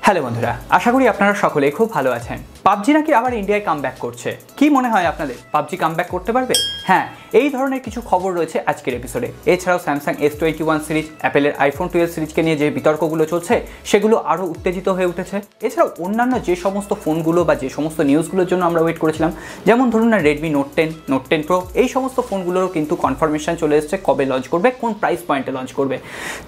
Hello বন্ধুরা, আশা করি আপনারা সকলেই খুব ভালো আছেন। পাবজি নাকি আবার ইন্ডিয়ায় কামব্যাক করছে। কি মনে হয় আপনাদের, পাবজি কামব্যাক করতে পারবে? হ্যাঁ, এই ধরনের কিছু খবর রয়েছে আজকের এপিসোডে। এছাড়াও স্যামসাং S21 সিরিজ, অ্যাপেলের আইফোন 12 সিরিজকে নিয়ে যে বিতর্কগুলো চলছে সেগুলো আরও উত্তেজিত হয়ে উঠেছে। এছাড়াও অন্যান্য যে সমস্ত ফোনগুলো বা যে সমস্ত নিউজগুলোর জন্য আমরা ওয়েট করেছিলাম, যেমন ধরুন না রেডমি নোট 10, নোট 10 প্রো, এই সমস্ত ফোনগুলোরও কিন্তু কনফার্মেশন চলে এসেছে কবে লঞ্চ করবে, কোন প্রাইস পয়েন্টে লঞ্চ করবে।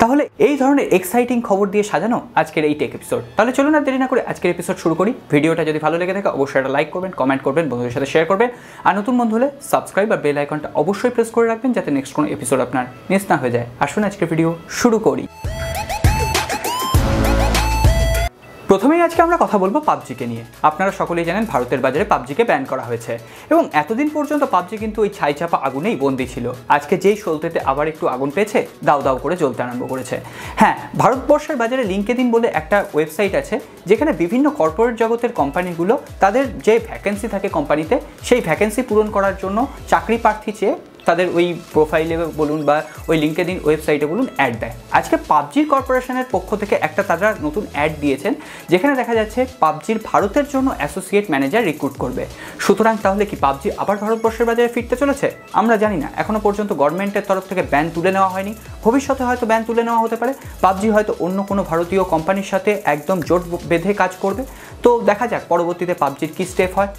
তাহলে এই ধরনের এক্সাইটিং খবর দিয়ে সাজানো আজকের এই টেক এপিসোড। তাহলে চলুন আর দেরি না করে আজকের এপিসোড শুরু করি। ভিডিওটা যদি ভালো লেগে থাকে অবশ্যই একটা লাইক করবেন, কমেন্ট করবেন, বন্ধুদের সাথে শেয়ার করবেন, আর নতুন বন্ধু হলে সাবস্ক্রাইব আর বেল আইকনটা অবশ্যই প্রেস করে রাখবেন যাতে নেক্সট কোনো এপিসোড আপনার মিস না হয়ে যায়। আসুন আজকের ভিডিও শুরু করি। প্রথমেই আজকে আমরা কথা বলবো পাবজিকে নিয়ে। আপনারা সকলেই জানেন ভারতের বাজারে পাবজিকে ব্যান করা হয়েছে এবং এতদিন পর্যন্ত পাবজি কিন্তু ওই ছাই চাপা আগুনেই বন্দী ছিল। আজকে যেই সলতেতে আবার একটু আগুন পেয়েছে, দাউ দাউ করে জ্বলতে আরম্ভ করেছে। হ্যাঁ, ভারতবর্ষের বাজারে লিঙ্কডিন বলে একটা ওয়েবসাইট আছে যেখানে বিভিন্ন কর্পোরেট জগতের কোম্পানিগুলো তাদের যে ভ্যাকেন্সি থাকে কোম্পানিতে, সেই ভ্যাকেন্সি পূরণ করার জন্য চাকরি প্রার্থী চেয়ে তাদের ওই প্রোফাইলে বলুন বা ওই লিঙ্কডিন ওয়েবসাইটে বলুন অ্যাড দেয়। আজকে পাবজির কর্পোরেশনের পক্ষ থেকে একটা তারা নতুন অ্যাড দিয়েছেন যেখানে দেখা যাচ্ছে পাবজির ভারতের জন্য অ্যাসোসিয়েট ম্যানেজার রিক্রুট করবে। সুতরাং তাহলে কি পাবজি আবার ভারতবর্ষের বাজারে ফিরতে চলেছে? আমরা জানি না, এখনও পর্যন্ত গভর্নমেন্টের তরফ থেকে ব্যান তুলে নেওয়া হয়নি। ভবিষ্যতে হয়তো ব্যান তুলে নেওয়া হতে পারে। পাবজি হয়তো অন্য কোনো ভারতীয় কোম্পানির সাথে একদম জোট বেঁধে কাজ করবে। তো দেখা যাক পরবর্তীতে পাবজির কী স্টেপ হয়।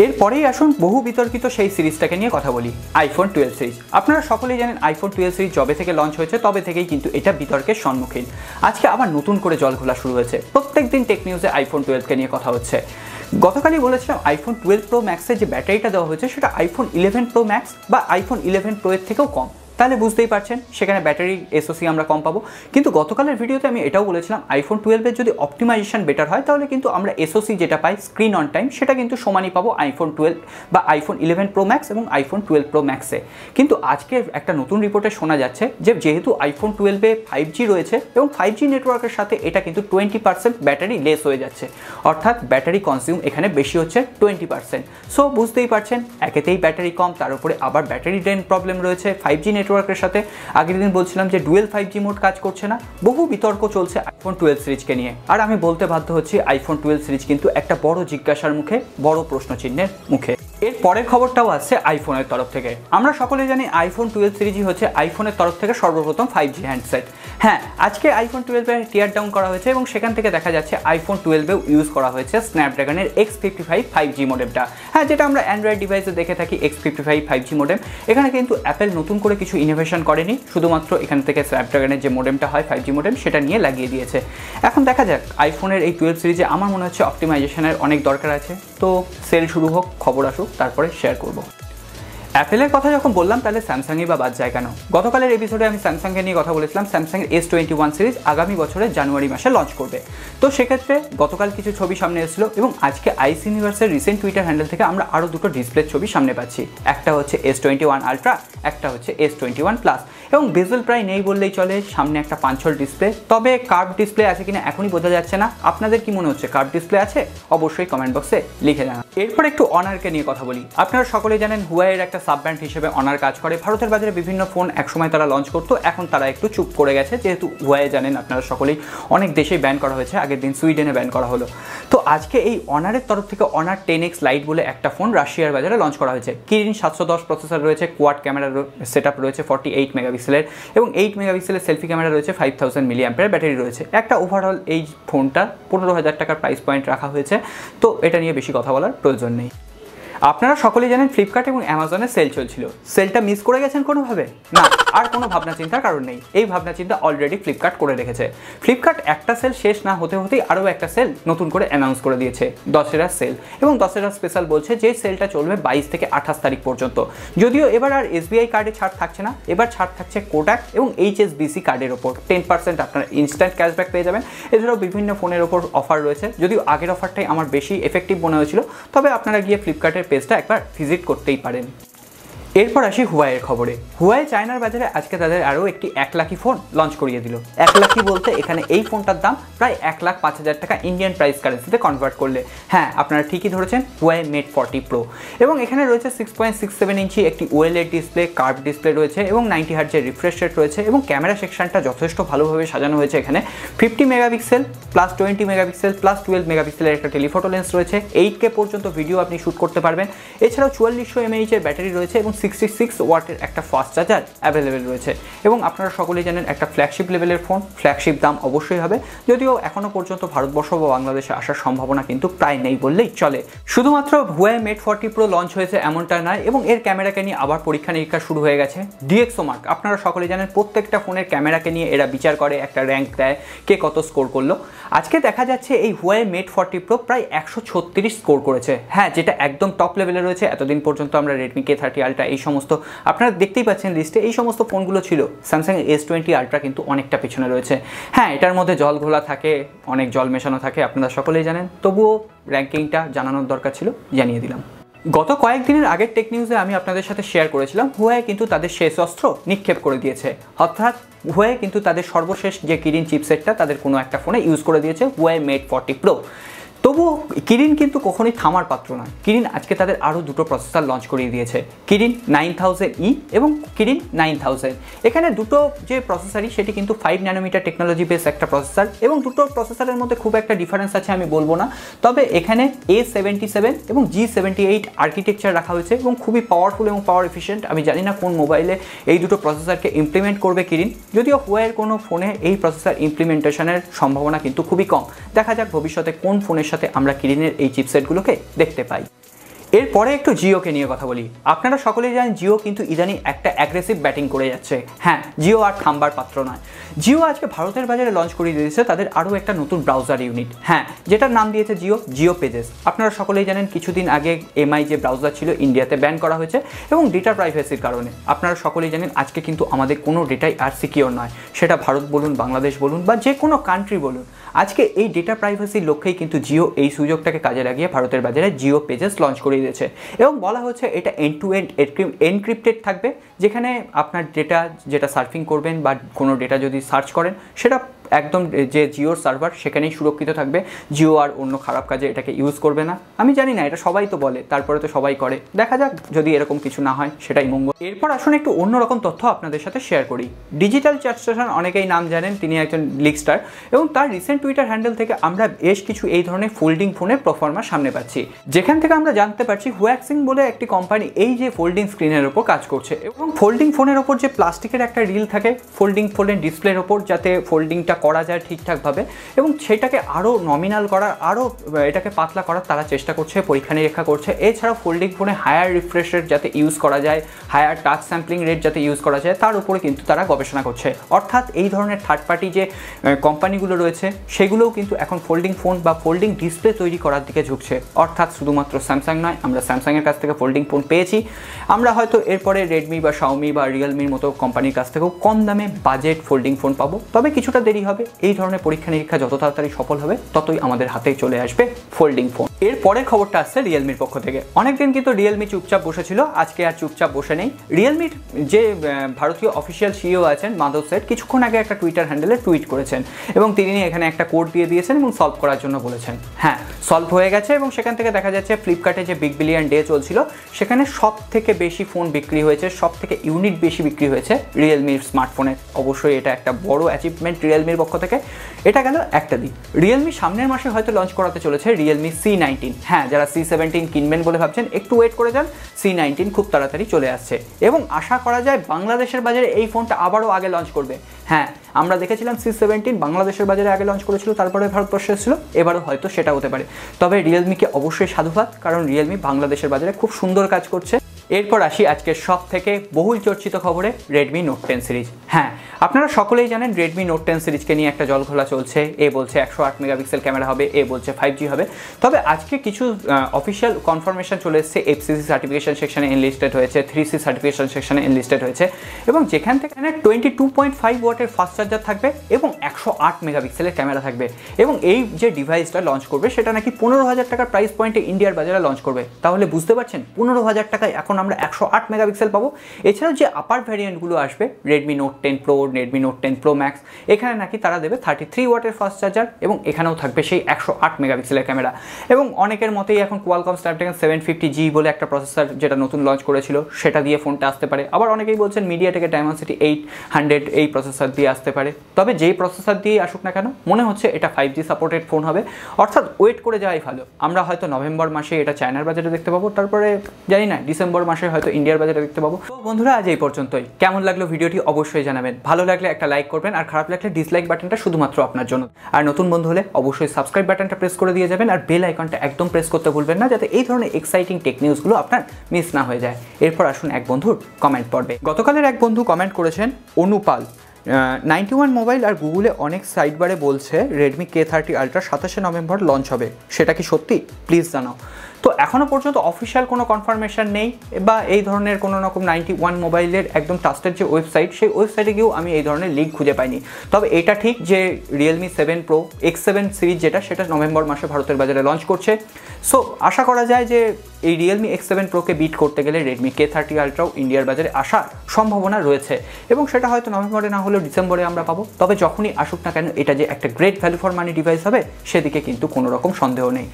এরপরেই আসুন বহু বিতর্কিত সেই সিরিজটাকে নিয়ে কথা বলি, আইফোন 12 সিরিজ। আপনারা সকলেই জানেন আইফোন 12 সিরিজ যবে থেকে লঞ্চ হয়েছে তবে থেকেই কিন্তু এটা বিতর্কের সম্মুখীন। আজকে আবার নতুন করে জল ঘোলা শুরু হয়েছে। প্রত্যেক দিন টেক নিউজে আইফোন 12কে নিয়ে কথা হচ্ছে। গতকালই বলেছিলাম আইফোন 12 প্রো ম্যাক্সের যে ব্যাটারিটা দেওয়া হয়েছে সেটা আইফোন 11 প্রো ম্যাক্স বা আইফোন 11 প্রো এর থেকেও কম। তাহলে বুঝতেই পারছেন সেখানে ব্যাটারি SOC আমরা কম পাবো। কিন্তু গতকালের ভিডিওতে আমি এটাও বলেছিলাম আইফোন 12-এর যদি অপটিমাইজেশন বেটার হয় তাহলে কিন্তু আমরা SOC যেটা পাই স্ক্রিন অন টাইম সেটা কিন্তু সমানই পাবো আইফোন 12 বা আইফোন 11 প্রো ম্যাক্স এবং আইফোন 12 প্রো ম্যাক্সে। কিন্তু আজকে একটা নতুন রিপোর্টে শোনা যাচ্ছে যে যেহেতু আইফোন 12-এ 5G রয়েছে এবং 5G নেটওয়ার্কের সাথে এটা কিন্তু 20% ব্যাটারি লেস হয়ে যাচ্ছে, অর্থাৎ ব্যাটারি কনজিউম এখানে বেশি হচ্ছে 20%। সো বুঝতেই পারছেন একেতেই ব্যাটারি কম, তার উপরে আবার ব্যাটারি ড্রেন প্রবলেম রয়েছে 5G নেটওয়ার্কের সাথে। আগের দিন বলছিলাম যে ডুয়েল 5G মোড কাজ করছে না। বহু বিতর্ক চলছে আইফোন 12 সিরিজকে নিয়ে, আর আমি বলতে বাধ্য হচ্ছি আইফোন 12 সিরিজ কিন্তু একটা বড় জিজ্ঞাসার মুখে, বড় প্রশ্নচিহ্নের মুখে। এর পরের খবরটাও আসছে আইফোনের তরফ থেকে। আমরা সকলে জানি আইফোন 12 সিরিজই হচ্ছে আইফোনের তরফ থেকে সর্বপ্রথম 5G হ্যান্ডসেট। হ্যাঁ, আজকে আইফোন 12-এ টিয়ারডাউন করা হয়েছে এবং সেখান থেকে দেখা যাচ্ছে আইফোন 12-এও ইউজ করা হয়েছে স্ন্যাপড্রাগনের X55 5G মডেমটা। হ্যাঁ, যেটা আমরা অ্যান্ড্রয়েড ডিভাইসে দেখে থাকি X55 5G মডেম। এখানে কিন্তু অ্যাপেল নতুন করে কিছু ইনোভেশন করেনি, শুধুমাত্র এখান থেকে স্ন্যাপড্রাগনের যে মডেমটা হয় 5G মডেম সেটা নিয়ে লাগিয়ে দিয়েছে। এখন দেখা যাক আইফোনের এই 12 সিরিজে আমার মনে হচ্ছে অপটিমাইজেশনের অনেক দরকার আছে। তো সেল শুরু হোক, খবর আসুক, তারপরে শেয়ার করব। অ্যাপেলের কথা যখন বললাম তাহলে স্যামসাংই বা বাদ যায় কেন? গতকালের এপিসোডে আমি স্যামসাংকে নিয়ে কথা বলেছিলাম স্যামসাংয়ের S21 সিরিজ আগামী বছরের জানুয়ারি মাসে লঞ্চ করবে। তো সেক্ষেত্রে গতকাল কিছু ছবি সামনে এসেছিলো এবং আজকে আইস ইউনিভার্সের রিসেন্ট টুইটার হ্যান্ডেল থেকে আমরা আরও দুটো ডিসপ্লের ছবি সামনে পাচ্ছি। একটা হচ্ছে S21 আলট্রা, একটা হচ্ছে S21 প্লাস। এবং বেজেল প্রায় নেই বললেই চলে, সামনে একটা পাঞ্চল ডিসপ্লে। তবে কার্ভ ডিসপ্লে আছে কিনা এখনই বোঝা যাচ্ছে না। আপনাদের কি মনে হচ্ছে কার্ভ ডিসপ্লে আছে? অবশ্যই কমেন্ট বক্সে লিখে জানান। এরপর একটু অনারকে নিয়ে কথা বলি। আপনারা সকলেই জানেন হুয়াওয়ের একটা সাব ব্র্যান্ড হিসেবে অনার কাজ করে। ভারতের বাজারে বিভিন্ন ফোন একসময় তারা লঞ্চ করতো, এখন তারা একটু চুপ করে গেছে যেহেতু হুয়াওয়ে জানেন আপনারা সকলেই অনেক দেশেই ব্যান করা হয়েছে। আগের দিন সুইডেনে ব্যান করা হলো। তো আজকে এই অনারের তরফ থেকে অনার 10X লাইট বলে একটা ফোন রাশিয়ার বাজারে লঞ্চ করা হয়েছে। কিরিন 710 প্রসেসর রয়েছে, কোয়াড ক্যামেরা সেটআপ রয়েছে 48 মেগাপিক্সেলের এবং 8 মেগাপিক্সেলের সেলফি ক্যামেরা রয়েছে, 5000 mAh ব্যাটারি রয়েছে। একটা ওভারঅল এই ফোনটা 15,000 টাকার প্রাইস পয়েন্ট রাখা হয়েছে। তো এটা নিয়ে বেশি কথা বলার প্রয়োজন নেই। আপনারা সকলেই জানেন ফ্লিপকার্ট এবং অ্যামাজনে সেল চলছিল। সেলটা মিস করে গেছেন কোনোভাবে? না, আর কোনো ভাবনা চিন্তার কারণ নেই। এই ভাবনা চিন্তা অলরেডি ফ্লিপকার্ট করে রেখেছে। ফ্লিপকার্ট একটা সেল শেষ না হতে হতেই আরও একটা সেল নতুন করে অ্যানাউন্স করে দিয়েছে, দশেরা সেল। এবং দশেরা স্পেশাল বলছে যে সেলটা চলবে 22 থেকে 28 তারিখ পর্যন্ত। যদিও এবার আর SBI কার্ডে ছাড় থাকছে না, এবার ছাড় থাকছে কোটাক এবং HSBC কার্ডের ওপর 10% আপনারা ইনস্ট্যান্ট ক্যাশব্যাক পেয়ে যাবেন। এছাড়াও বিভিন্ন ফোনের ওপর অফার রয়েছে। যদিও আগের অফারটাই আমার বেশি এফেক্টিভ মনে হয়েছিল, তবে আপনারা গিয়ে ফ্লিপকার্টের পেজটা একবার ভিজিট করতেই পারেন। এরপর আসি হুয়াইয়ের খবরে। হুয়াই চায়নার বাজারে আজকে তাদের আরও একটি 1 লাখি ফোন লঞ্চ করিয়ে দিল। 1 লাখি বলতে এখানে এই ফোনটার দাম প্রায় 1,05,000 টাকা ইন্ডিয়ান প্রাইস কারেন্সিতে কনভার্ট করলে। হ্যাঁ, আপনারা ঠিকই ধরেছেন, হুয়াই মেট 40 প্রো। এবং এখানে রয়েছে 6.67 ইঞ্চি একটি ওএলইডি ডিসপ্লে, কার্ভ ডিসপ্লে রয়েছে এবং 90 হার্টজের রিফ্রেশ রেট রয়েছে এবং ক্যামেরা সেকশনটা যথেষ্ট ভালোভাবে সাজানো হয়েছে। এখানে 50 মেগাপিক্সেল প্লাস 20 মেগাপিক্সেল প্লাস 12 মেগাপিক্সেলের একটা টেলিফোটো লেন্স রয়েছে। 8K পর্যন্ত ভিডিও আপনি শ্যুট করতে পারবেন। এছাড়াও 4400 mAh এর ব্যাটারি রয়েছে এবং 66 ওয়াটের একটা ফাস্ট চার্জার অ্যাভেলেবেল রয়েছে। এবং আপনারা সকলেই জানেন একটা ফ্ল্যাগশিপ লেভেলের ফোন, ফ্ল্যাগশিপ দাম অবশ্যই হবে, যদিও এখনও পর্যন্ত ভারতবর্ষ বা বাংলাদেশে আসার সম্ভাবনা কিন্তু প্রায় নেই বললেই চলে। শুধুমাত্র হুয়াই মেট 40 প্রো লঞ্চ হয়েছে এমনটা নয়, এবং এর ক্যামেরাকে নিয়ে আবার পরীক্ষা নিরীক্ষা শুরু হয়ে গেছে। ডিএক্সও মার্ক, আপনারা সকলেই জানেন প্রত্যেকটা ফোনের ক্যামেরাকে নিয়ে এরা বিচার করে, একটা র্যাঙ্ক দেয় কে কত স্কোর করলো। আজকে দেখা যাচ্ছে এই হুয়াই মেট 40 প্রো প্রায় 136 স্কোর করেছে। হ্যাঁ, যেটা একদম টপ লেভেলে রয়েছে। এতদিন পর্যন্ত আমরা রেডমি K30 আলট্রা এই সমস্ত আপনারা দেখতেই পাচ্ছেন লিস্টে এই সমস্ত ফোনগুলো ছিল। স্যামসাং S20 আলট্রা কিন্তু অনেকটা পিছনে রয়েছে। হ্যাঁ, এটার মধ্যে জল ঘোলা থাকে, অনেক জল মেশানো থাকে, আপনারা সকলেই জানেন, তবুও র্যাঙ্কিংটা জানানোর দরকার ছিল, জানিয়ে দিলাম। গত কয়েকদিনের আগের টেক নিউজে আমি আপনাদের সাথে শেয়ার করেছিলাম হুয়াই কিন্তু তাদের শেষ অস্ত্র নিক্ষেপ করে দিয়েছে। অর্থাৎ হুয়াই কিন্তু তাদের সর্বশেষ যে কিরিন চিপসেটটা তাদের কোনো একটা ফোনে ইউজ করে দিয়েছে, হুয়াই মেট 40 প্রো। তবুও কিরিন কিন্তু কখনোই থামার পাত্র নয়। কিরিন আজকে তাদের আরও দুটো প্রসেসর লঞ্চ করিয়ে দিয়েছে, কিরিন 9000E এবং কিরিন 9000। এখানে দুটো যে প্রসেসরই সেটি কিন্তু 5 ন্যানোমিটার টেকনোলজি বেস একটা প্রসেসর, এবং দুটো প্রসেসরের মধ্যে খুব একটা ডিফারেন্স আছে আমি বলবো না। তবে এখানে A77 এবং G78 আর্কিটেকচার রাখা হয়েছে এবং খুবই পাওয়ারফুল এবং পাওয়ার এফিশিয়েন্ট। আমি জানি না কোন মোবাইলে এই দুটো প্রসেসরকে ইমপ্লিমেন্ট করবে কিরিন, যদিও হুয়াইয়ের কোনো ফোনে এই প্রসেসর ইমপ্লিমেন্টেশনের সম্ভাবনা কিন্তু খুবই কম। দেখা যাক ভবিষ্যতে কোন ফোনের সাথে আমরা কিরিনের এই চিপসেটগুলোকে দেখতে পাই। এরপরে একটু জিওকে নিয়ে কথা বলি। আপনারা সকলেই জানেন জিও কিন্তু ইদানিং একটা অ্যাগ্রেসিভ ব্যাটিং করে যাচ্ছে। হ্যাঁ, জিও আর থামবার পাত্র নয়। জিও আজকে ভারতের বাজারে লঞ্চ করে দিয়েছে তাদের আরও একটা নতুন ব্রাউজার ইউনিট, হ্যাঁ, যেটার নাম দিয়েছে জিওপেজেস। আপনারা সকলেই জানেন কিছুদিন আগে এমআই যে ব্রাউজার ছিল ইন্ডিয়াতে ব্যান করা হয়েছে এবং ডেটা প্রাইভেসির কারণে। আপনারা সকলেই জানেন আজকে কিন্তু আমাদের কোনো ডেটাই আর সিকিওর নয়, সেটা ভারত বলুন, বাংলাদেশ বলুন বা যে কোনো কান্ট্রি বলুন। আজকে এই ডেটা প্রাইভেসির লক্ষ্যেই কিন্তু জিও এই সুযোগটাকে কাজে লাগিয়ে ভারতের বাজারে জিওপেজেস লঞ্চ করে দিয়েছে এবং বলা হচ্ছে এটা এন্ড টু এন্ড এনক্রিপ্টেড থাকবে, যেখানে আপনার ডেটা যেটা সার্ফিং করবেন বা কোনো ডেটা যদি সার্চ করেন সেটা একদম যে জিওর সার্ভার সেখানেই সুরক্ষিত থাকবে। জিও আর অন্য খারাপ কাজে এটাকে ইউজ করবে না। আমি জানি না, এটা সবাই তো বলে, তারপরে তো সবাই করে। দেখা যাক যদি এরকম কিছু না হয়, সেটাই মঙ্গল। এরপর আসুন একটু অন্যরকম তথ্য আপনাদের সাথে শেয়ার করি। ডিজিটাল চ্যাট স্টেশন অনেকেই নাম জানেন, তিনি একজন লিকস্টার এবং তার রিসেন্ট টুইটার হ্যান্ডেল থেকে আমরা বেশ কিছু এই ধরনের ফোল্ডিং ফোনের প্রফরমা সামনে পাচ্ছি, যেখান থেকে আমরা জানতে পারছি হুয়াক্সিং বলে একটি কোম্পানি এই যে ফোল্ডিং স্ক্রিনের ওপর কাজ করছে এবং ফোল্ডিং ফোনের ওপর যে প্লাস্টিকের একটা রিল থাকে ফোল্ডিং ফোনের ডিসপ্লের ওপর, যাতে ফোল্ডিংটা করা যায় ঠিকঠাকভাবে এবং সেটাকে আরও নমিনাল করার, আরও এটাকে পাতলা করার তারা চেষ্টা করছে, পরীক্ষা নিরীক্ষা করছে। এছাড়াও ফোল্ডিং ফোনে হায়ার রিফ্রেশ রেট যাতে ইউজ করা যায়, হায়ার টাচ স্যাম্পলিং রেট যাতে ইউজ করা যায়, তার উপরে কিন্তু তারা গবেষণা করছে। অর্থাৎ এই ধরনের থার্ড পার্টি যে কোম্পানিগুলো রয়েছে সেগুলোও কিন্তু এখন ফোল্ডিং ফোন বা ফোল্ডিং ডিসপ্লে তৈরি করার দিকে ঝুঁকছে। অর্থাৎ শুধুমাত্র স্যামসাং নয়, আমরা স্যামসাংয়ের কাছ থেকে ফোল্ডিং ফোন পেয়েছি, আমরা হয়তো এরপরে রেডমি বা শাওমি বা রিয়েলমির মতো কোম্পানির কাছ থেকেও কম দামে বাজেট ফোল্ডিং ফোন পাবো। তবে কিছুটা দেরি হবে। এই ধরনের পরীক্ষা নিরীক্ষা যত তাড়াতাড়ি সফল হবে ততই আমাদের হাতেই চলে আসবে ফোল্ডিং ফোন। এর পরের খবরটা আসছে রিয়েলমির পক্ষ থেকে। অনেকদিন কিন্তু রিয়েলমি চুপচাপ বসেছিল, আজকে আর চুপচাপ বসে নেই। রিয়েলমির যে ভারতীয় অফিসিয়াল সিইও আছেন মাধব সেট, কিছুক্ষণ আগে একটা টুইটার হ্যান্ডেলে টুইট করেছেন এবং তিনি এখানে একটা কোড দিয়ে দিয়েছেন এবং সলভ করার জন্য বলেছেন। হ্যাঁ, সলভ হয়ে গেছে এবং সেখান থেকে দেখা যাচ্ছে ফ্লিপকার্টে যে বিগ বিলিয়ন ডে চলছিল সেখানে সব থেকে বেশি ফোন বিক্রি হয়েছে, সব থেকে ইউনিট বেশি বিক্রি হয়েছে রিয়েলমির স্মার্টফোনে। অবশ্যই এটা একটা বড় অ্যাচিভমেন্ট রিয়েলমির পক্ষ থেকে। এটা গেল একটা দিক। রিয়েলমি সামনের মাসে হয়তো লঞ্চ করাতে চলেছে রিয়েলমি C19। হ্যাঁ, যারা C17 কিনবেন বলে ভাবছেন একটু ওয়েট করে যান, C19 খুব তাড়াতাড়ি চলে আসছে এবং আশা করা যায় বাংলাদেশের বাজারে এই ফোনটা আবারও আগে লঞ্চ করবে। হ্যাঁ, আমরা দেখেছিলাম C17 বাংলাদেশের বাজারে আগে লঞ্চ করেছিল, তারপরে ভারতবর্ষে এসেছিল, এবারও হয়তো সেটা হতে পারে। তবে রিয়েলমিকে অবশ্যই সাধুবাদ, কারণ রিয়েলমি বাংলাদেশের বাজারে খুব সুন্দর কাজ করছে। এরপর আসি আজকের সব থেকে বহুল চর্চিত খবরে, রেডমি নোট 10 সিরিজ। হ্যাঁ, আপনারা সকলেই জানেন রেডমি নোট 10 সিরিজকে নিয়ে একটা জলঘোলা চলছে। এ বলছে 108 মেগাপিক্সেল ক্যামেরা হবে, এ বলছে 5G হবে। তবে আজকে কিছু অফিসিয়াল কনফার্মেশন চলে এসেছে। FCC সার্টিফিকেশন সেকশনে এনলিস্টেড হয়েছে, 3C সার্টিফিকেশন সেকশনে এনলিস্টেড হয়েছে এবং যেখান থেকে 22.5 ওয়াটের ফাস্ট চার্জার থাকবে এবং 108 মেগাপিক্সেলের ক্যামেরা থাকবে এবং এই যে ডিভাইসটা লঞ্চ করবে সেটা নাকি 15,000 টাকার প্রাইস পয়েন্টে ইন্ডিয়ার বাজারে লঞ্চ করবে। তাহলে বুঝতে পারছেন 15,000 টাকায় এখন আমরা 108 মেগাপিক্সেল পাবো। এছাড়াও যে আপার ভ্যারিয়েন্টগুলো আসবে Redmi note 10 pro, Redmi note 10 pro max, এখানে নাকি তারা দেবে 33 ওয়াটের ফাস্ট চার্জার এবং এখানেও থাকবে সেই 108 মেগাপিক্সেলের ক্যামেরা। এবং অনেকের মতেই এখন কোয়ালকম স্ন্যাপড্রাগন 750G বলে একটা প্রসেসর যেটা নতুন লঞ্চ করেছিল সেটা দিয়ে ফোনটা আসতে পারে। আবার অনেকেই বলছেন মিডিয়াটেকের ডায়মেনসিটি 800 এই প্রসেসর দিয়ে আসতে পারে। তবে যেই প্রসেসর দিয়েই আসুক না কেন মনে হচ্ছে এটা 5G সাপোর্টেড ফোন হবে, অর্থাৎ ওয়েট করে যাওয়াই ভালো। আমরা হয়তো নভেম্বর মাসে এটা চায়নার বাজারে দেখতে পাবো, তারপরে জানি না ডিসেম্বর মাসে হয়তো ইন্ডিয়ার বাজারে দেখতে পাবো। তো বন্ধুরা আজ এই পর্যন্তই। কেমন লাগলো ভিডিওটি অবশ্যই জানাবেন, ভালো লাগলে একটা লাইক করবেন, আর খারাপ লাগলে ডিসলাইক বাটনটা শুধুমাত্র আপনার জন্য। আর নতুন বন্ধু হলে অবশ্যই সাবস্ক্রাইব বাটনটা প্রেস করে দিয়ে যাবেন, আর বেল আইকনটা একদম প্রেস করতে ভুলবেন না, যাতে এই ধরনের এক্সাইটিং টেক নিউজগুলো আপনার মিস না হয়ে যায়। এরপর আসুন এক বন্ধুর কমেন্ট পড়বে। গতকালের এক বন্ধু কমেন্ট করেছেন অনুপাল, 91 মোবাইল আর গুগলে অনেক সাইট বারে বলছে রেডমি K30 আলট্রা 27শে নভেম্বর লঞ্চ হবে, সেটা কি সত্যি? প্লিজ জানাও। তো এখনও পর্যন্ত অফিসিয়াল কোনো কনফার্মেশন নেই বা এই ধরনের কোনো রকম 91 মোবাইলের একদম ট্রাস্টেড যে ওয়েবসাইট, সেই ওয়েবসাইটে গিয়েও আমি এই ধরনের লিঙ্ক খুঁজে পাইনি। তবে এটা ঠিক যে রিয়েলমি 7 প্রো X7 সিরিজ সেটা নভেম্বর মাসে ভারতের বাজারে লঞ্চ করছে। সো আশা করা যায় যে এই রিয়েলমি X7 প্রোকে বিট করতে গেলে রেডমি K30 আলট্রাও ইন্ডিয়ার বাজারে আসার সম্ভাবনা রয়েছে, এবং সেটা হয়তো নভেম্বরে না হলেও ডিসেম্বরে আমরা পাবো। তবে যখনই আসুক না কেন এটা যে একটা great value for money device হবে সেদিকে কিন্তু কোনো রকম সন্দেহ নেই।